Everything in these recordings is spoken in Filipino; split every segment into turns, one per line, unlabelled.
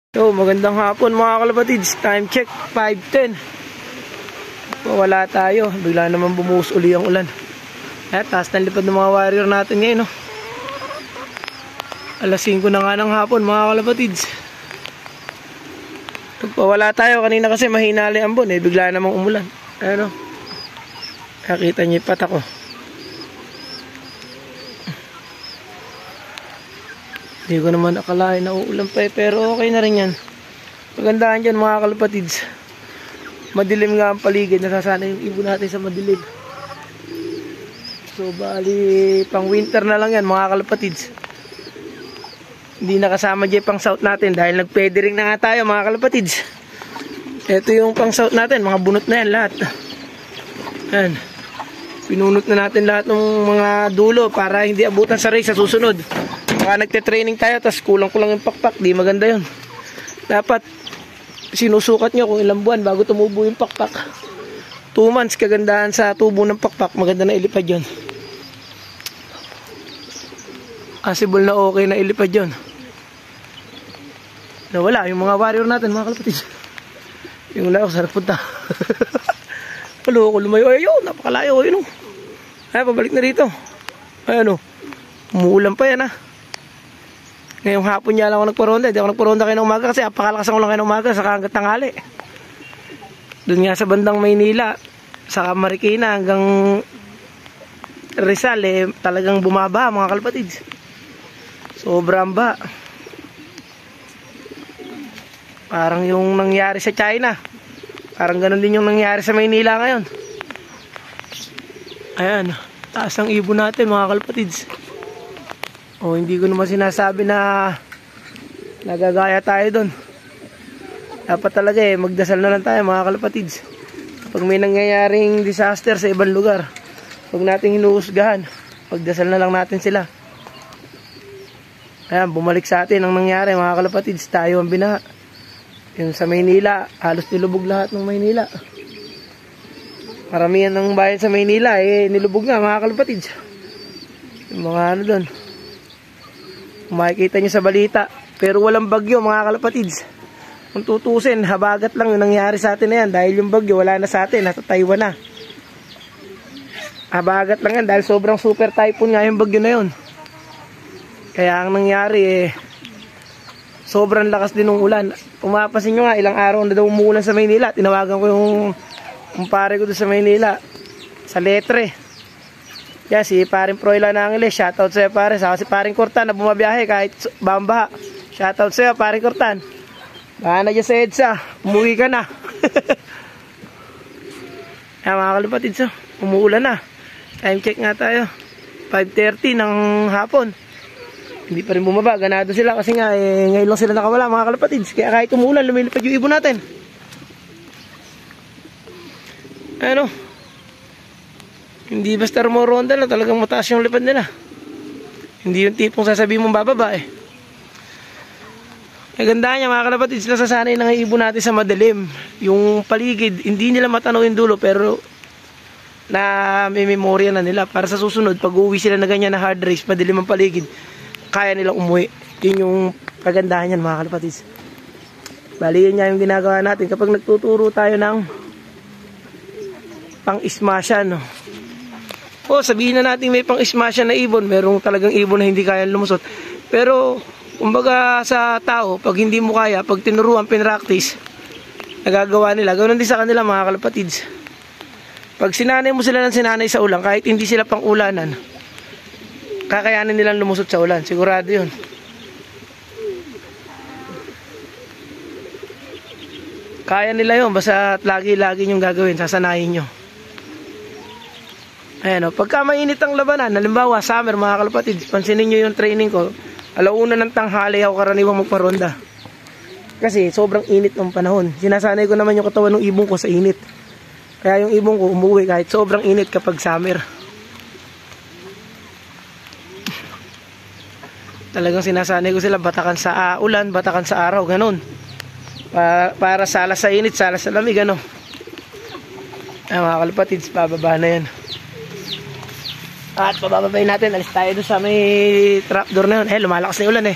So, magandang hapon mga kalapatids. Time check, 5:10. Wala tayo. Bigla naman bumuhos uli ang ulan. At taas ng lipad ng mga warrior natin ngayon, no? Alas 5 na nga ng hapon mga kalapatids. Wala tayo kanina kasi mahina ang ambon, bigla namang umulan. Ayan, no? Nakita niyo yung patak ko. Hindi ko naman akalain na uulan pa pero okay na rin yan. Magandaan dyan mga kalapatids. Madilim nga ang paligid, nasasana yung ibon natin sa madilim. So bali pang winter na lang yan mga kalapatids. Hindi nakasama dyan pang south natin dahil nagpedering na nga tayo mga kalapatids. Ito yung pang south natin, mga bunot na yan lahat. Yan. Pinunot na natin lahat ng mga dulo para hindi abutan sa race sa susunod. Baka nagte-training tayo tapos kulang-kulang yung pakpak, di maganda yun. Dapat sinusukat nyo kung ilang buwan bago tumubo yung pakpak. 2 months kagandahan sa tubo ng pakpak, maganda na ilipad yun. Possible na okay na ilipad yun. Nawala yung mga warrior natin mga kalapatids. Yung layo sarap punta. Halo ko lumayo, ayun, napakalayo yun. Ay, pabalik na rito. Ayan o, umuulan pa yan Ngayong hapon niya lang ako nagparonda. Hindi ako nagparonda kayo ng umaga kasi apakalakas ako lang kayo ng umaga saka hanggang tanghali. Doon nga sa bandang Maynila, saka Marikina hanggang Rizal talagang bumaba mga kalapatids. Sobrang ba. Parang yung nangyari sa China. Parang ganun din yung nangyari sa Maynila ngayon. Ayan, taas ang ibon natin mga kalapatids. Hindi ko naman sinasabi na nagagaya tayo doon. Dapat talaga magdasal na lang tayo mga kalapatids. Pag may nangyayaring disaster sa ibang lugar, huwag nating hinuhusgahan. Pagdasal na lang natin sila. Ayan, bumalik sa atin ang nangyari mga kalapatids. Tayo ang binaha. Yung sa Maynila, halos nilubog lahat ng Maynila. Maramihan ng bayan sa Maynila nilubog nga mga kalapatids. Yung mga doon, makikita nyo sa balita. Pero walang bagyo mga kalapatids. Kung tutusin, habagat lang yung nangyari sa atin na yan. Dahil yung bagyo wala na sa atin, nasa Taiwan na. Habagat lang yan dahil sobrang super typhoon nga yung bagyo na yun. Kaya ang nangyari sobrang lakas din ng ulan. Pumapasin nyo nga, ilang araw na daw umuulan sa Maynila. Tinawagan ko yung kumpare ko doon sa Maynila, sa Letre. Yan, si paring Froilan na Angeles, shoutout sa'yo pare. Saka si paring Cortan na bumabiyahe kahit bamba. Shoutout sa'yo paring Cortan. Baka na dyan sa EDSA, umuwi ka na. Yan mga kalapatids, umuulan na. Time check nga tayo, 5:30 ng hapon. Hindi pa rin bumaba, ganado sila kasi nga ngayon lang sila nakawala mga kalapatids. Kaya kahit umuulan, lumilipad yung ibon natin. Ano? Hindi basta rumoronda na talagang mataas yung lipad nila. Hindi yung tipong sasabihin mong bababa Ganda niya mga kalapatids, nasasanay ng ibon natin sa madilim. Yung paligid, hindi nila matanaw yung dulo pero na may memorya na nila. Para sa susunod, pag uwi sila na ganyan na hard race, madilim ang paligid, kaya nilang umuwi. Yun yung kagandahan yan mga kalapatids. Bali yun nga yung ginagawa natin kapag nagtuturo tayo ng pang-ismasyan sabihin na natin may pang-ismasyan na ibon, merong talagang ibon na hindi kaya lumusot. Pero kumbaga sa tao, pag hindi mo kaya, pag tinuruan, pinractice, nagagawa nila. Ganoon din sa kanila mga kalapatids. Pag sinanay mo sila ng sinanay sa ulan, kahit hindi sila pang ulanan, kakayanin nilang lumusot sa ulan, sigurado yun. Kaya nila yun, basta lagi-lagi yung gagawin, sasanayin nyo. Ayan pagka mainit ang labanan, halimbawa summer mga kalapatids, pansinin nyo yung training ko, alauna ng tanghali ako karaniwang magparonda. Kasi sobrang init ng panahon. Sinasanay ko naman yung katawan ng ibon ko sa init. Kaya yung ibon ko umuwi kahit sobrang init kapag summer. Talagang sinasanay ko sila batakan sa ulan, batakan sa araw, ganun. Para sala sa init, sala sa lamig, Ay mga kalapatids, pababa na yan. At pabababay natin, alis tayo doon sa may trapdoor na yun. Lumalakas na yung ulan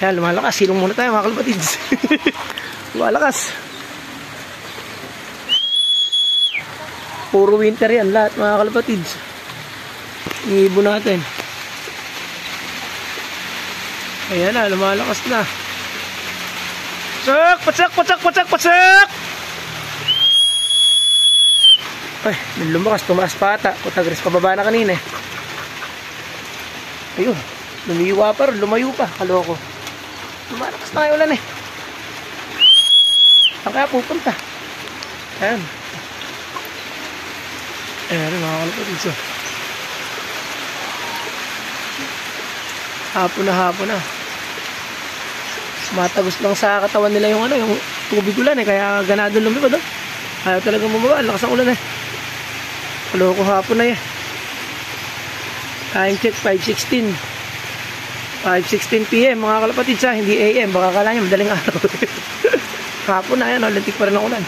Yan, lumalakas. Silong muna tayo mga kalapatids. Lumalakas. Puro winter yan lahat mga kalapatids. Yung ibon natin. Ayan na, lumalakas na. Patsak! Patsak! Patsak! Patsak! Patsak! Ay, lumakas, tumaas pa ata. Kutagres, pababa na kanina eh. Ayun, lumiwa pa rin, lumayo pa. Kaloko. Lumalakas na kayo ulan eh. Saan kaya pupunta? Ayan. Ayan, mga kalapatids. Hapon na. Matagos lang sa katawan nila yung yung tubig ulan eh. Kaya ganado lumipad. Ayaw talagang bumaba. Lakas ang ulan eh. Kaloko hapon na yan. Time check 5:16 PM mga kalapatids ha. Hindi AM. Baka kala nyo madaling araw. Hapon na yan. Lintik pa rin ang ulan.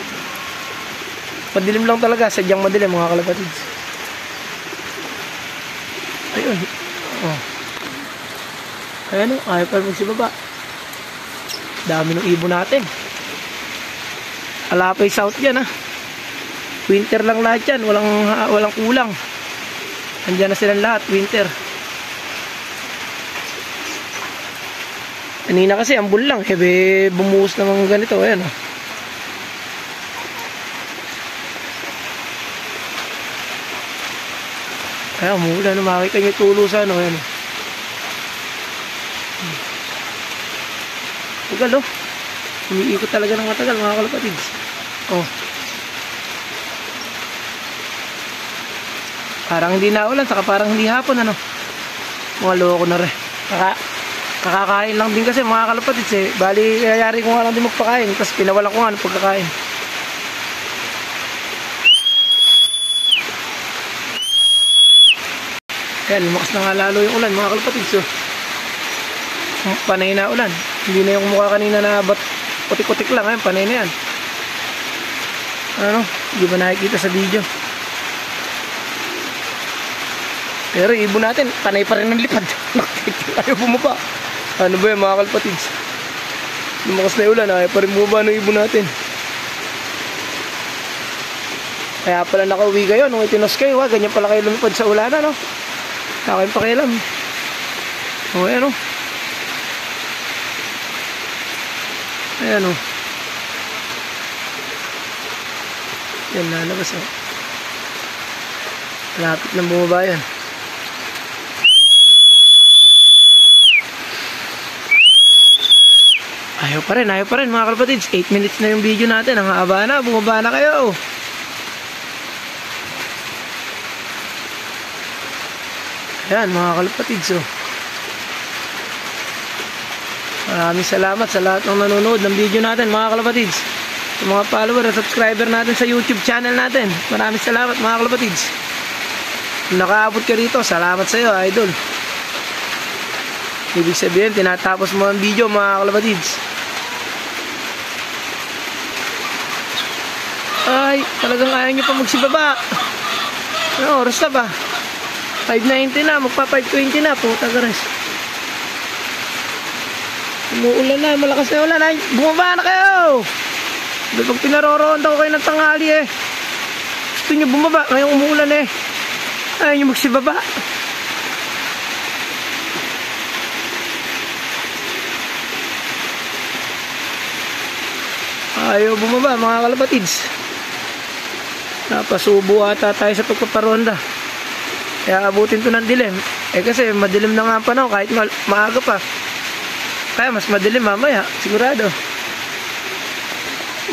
Madilim lang talaga. Sadyang madilim mga kalapatids. Ayun. Oh. Ayan o. Ayaw pa magsibaba. Dami ng ibon natin. Alapay South yan ha. Winter lang lahat yan. Walang kulang. Andiyan na silang lahat. Winter. Kanina kasi ambul lang. Bumuhos naman ganito. Ayan o. Kaya umulan. Makikita nyo tulusan o. Ayan o. Tagal o. Umiikot talaga ng matagal mga kalapatids. O. Parang hindi na ulan, saka parang hindi hapon ano. Mga loko na rin. Kakakain lang din kasi mga kalapatids eh. Bali, kayayari ko nga lang din magpakain. Tapos pinawalan ko nga ng pagkakain. Ayan, lumakas na nga lalo yung ulan mga kalapatids. So, panay na ulan. Hindi na yung mukha kanina na putik-putik lang. Ayan, panay na yan. Ano, hindi ba nakikita sa video? Pero ibon natin, panay pa rin ng lipad. Ayaw bumaba. Ano ba yan mga kalapatids? Lumakas na yung ulan, ayaw pa rin bumaba ng ibon natin. Kaya pala nakauwi kayo nung itinos kayo. Ganyan pala kayo lumipad sa ulanan, no? Kakain pa kailam. O, ayan o. Ayan o. Yan, lalabas o. Malapit ng bumaba yan. Ayaw pa rin mga kalapatids. 8 minutes na yung video natin. Ang haba na, bumaba na kayo. Ayan mga kalapatids oh. Maraming salamat sa lahat ng nanonood ng video natin mga kalapatids. Sa mga follower at subscriber natin sa YouTube channel natin. Maraming salamat mga kalapatids. Kung nakaabot ka rito, salamat sa iyo idol. Ibig sabihin, tinatapos mo ang video mga kalapatids. Ay, talagang ayaw nyo pa magsibaba. Ano oras na ba? 5:90 na, magpa 5:20 na. Puta gares. Umuulan na, malakas na ulan. Ay, bumaba na kayo. Pag pinaroroonda ko kayo ng tanghali eh. Gusto nyo bumaba, ngayong umuulan eh. Ayaw nyo magsibaba. Ayaw bumaba mga kalapatids. Napasubo ata tayo sa pagpaparonda. Kaya abutin to ng dilim. Eh kasi madilim na nga ang panahon kahit maaga pa. Kaya mas madilim mamaya, sigurado.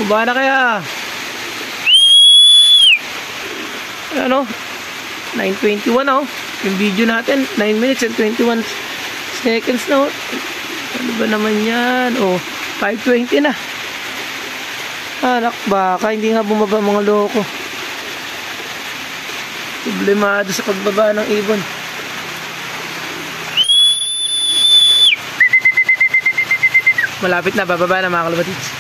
Uba na kaya. Ano? 9:21 oh. Yung video natin 9 minutes and 21 seconds na oh. Ano ba naman yan? Oh, 5:20 na. Anak baka hindi nga bumaba mga loko. Problemado sa pagbaba ng ibon. Malapit na, bababa na mga kalapatids.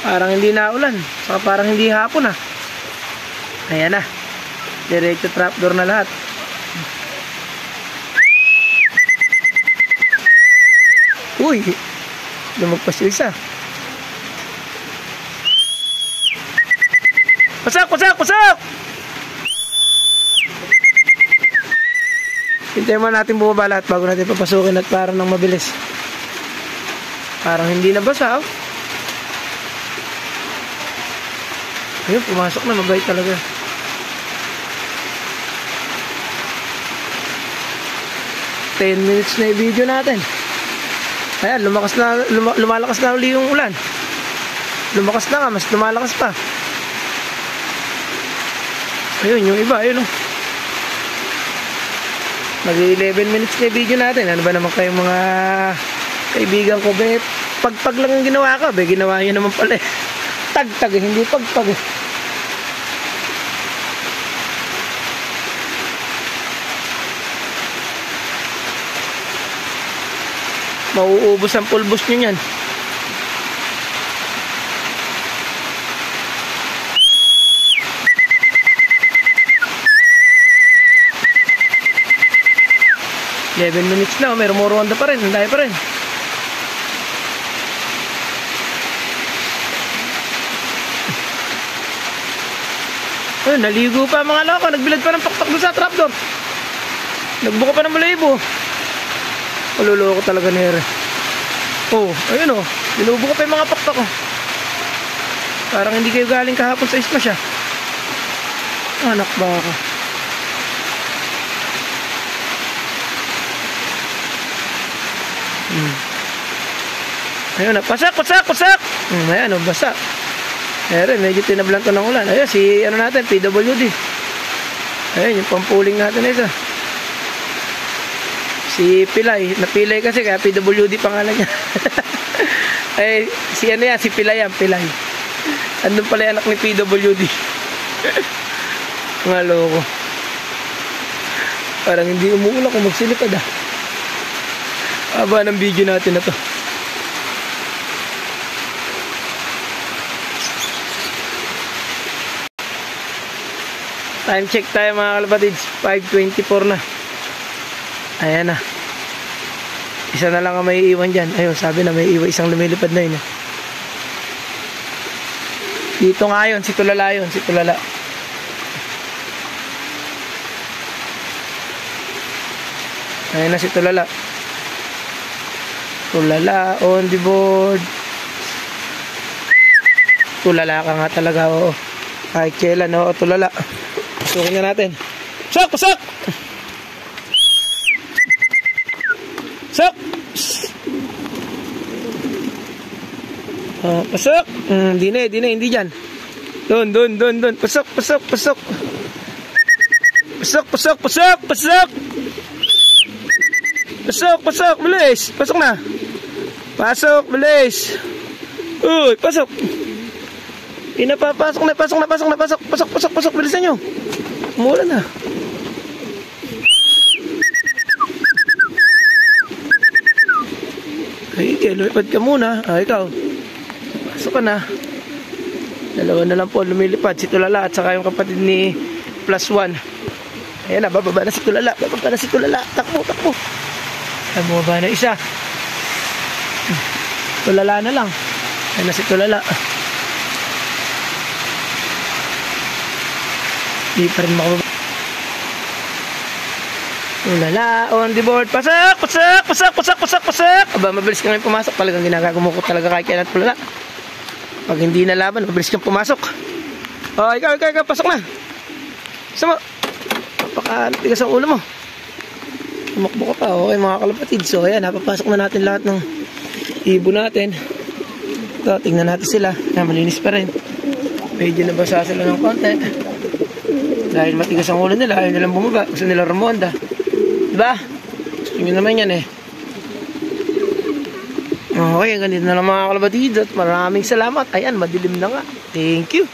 Parang hindi na ulan. Saka parang hindi hapon ah. Ayan na. Diretso trapdoor na lahat. Uy, lumagpas yung isa. Pasak! Hintayin mo natin bumaba lahat bago natin papasukin at parang nang mabilis. Parang hindi na basa, oh. Ayun, pumasok na, mabait talaga. $10 minutes na yung video natin. Ayan, lumalakas na uli yung ulan. Lumakas na nga, mas lumalakas pa. Ayun, yung iba, ayun, oh. Mag-11 minutes na yung video natin. Ano ba naman kayong mga kaibigan ko, be? Pagpag lang ang ginawa ko, be. Ginawa nyo naman pala, eh. Tag-tag, hindi pagpag, eh. Mauubos ang pulbos nyo yan. $11 minutes na, may rumuruanda pa rin, hindi pa rin. Ayun, naligo pa mga loko, nagbilad pa ng pakpak doon sa trapdoor. Nagbuka pa ng malayibo. Maluloko talaga ni Ere. Oh, ayun, oh, binubuka pa yung mga pakpak, oh. Parang hindi kayo galing kahapon sa isma siya. Anak ba ako? Ayun na, pasak! Ayan, oh, basa. Ere, medyo tinablan to ng ulan. Ayun, si, ano natin, PWD. Ayun, yung pampuling natin isa. Si Pilay, napilay kasi kaya PWD pangalan niya. Ay, si ano yan, si Pilay yan, Pilay. Andun pala yung anak ni PWD. Mga loko. Parang hindi umuulan kung magsilipad, ah. Aba ng video natin na to. Time check tayo mga kalapatids, 5:24 na. Ayan na. Isa na lang ang may iwan dyan. Ayun, sabi na may iwan, isang lumilipad na yun, eh. Dito nga yun, si Tulala yun, si Tulala. Ayan na si Tulala. Tulala on the board. Tulala ka nga talaga, oo. Kahit kailan, oo, tulala. Sukin na natin. Pasak! Sak! Pasok! Hindi dyan. Doon. Pasok! Pasok! Bilis! Pasok na! Pasok! Bilis! Uy! Pasok! Pinapapasok na! Pasok! Bilisan nyo! Umulan na. Ay, lumipad ka muna. Ikaw. Pasok ka na. Dalawa na lang po lumilipad. Si Tulala at saka yung kapatid ni +1. Ayan na, bababa na si Tulala. Takbo. Ay, bumaba na isa. Tulala na lang. Ayan na si Tulala. Di pa rin makababa. Tulala on the board. Pasak! Aba, mabilis ka ngayon pumasok. Talagang ginagagumo ko talaga kahit kailan Tulala. Pag hindi na laban, mabilis kang pumasok. Oh, ikaw, pasok na. Sama. Napakatigas ang ulo mo. Tumakbo ka pa. Okay mga kalapatid. So ayan, napapasok na natin lahat ng ibon natin. Ito, tingnan natin sila. Malinis pa rin. Medyo nabasa sila ng konti. Dahil matigas ang ulo nila, ayaw nilang bumaba. Gusto nila rumonda. Diba? Gusto nyo naman yan, eh. Okay, ganito na lang mga kalapatid. At maraming salamat. Ayan, madilim na nga. Thank you.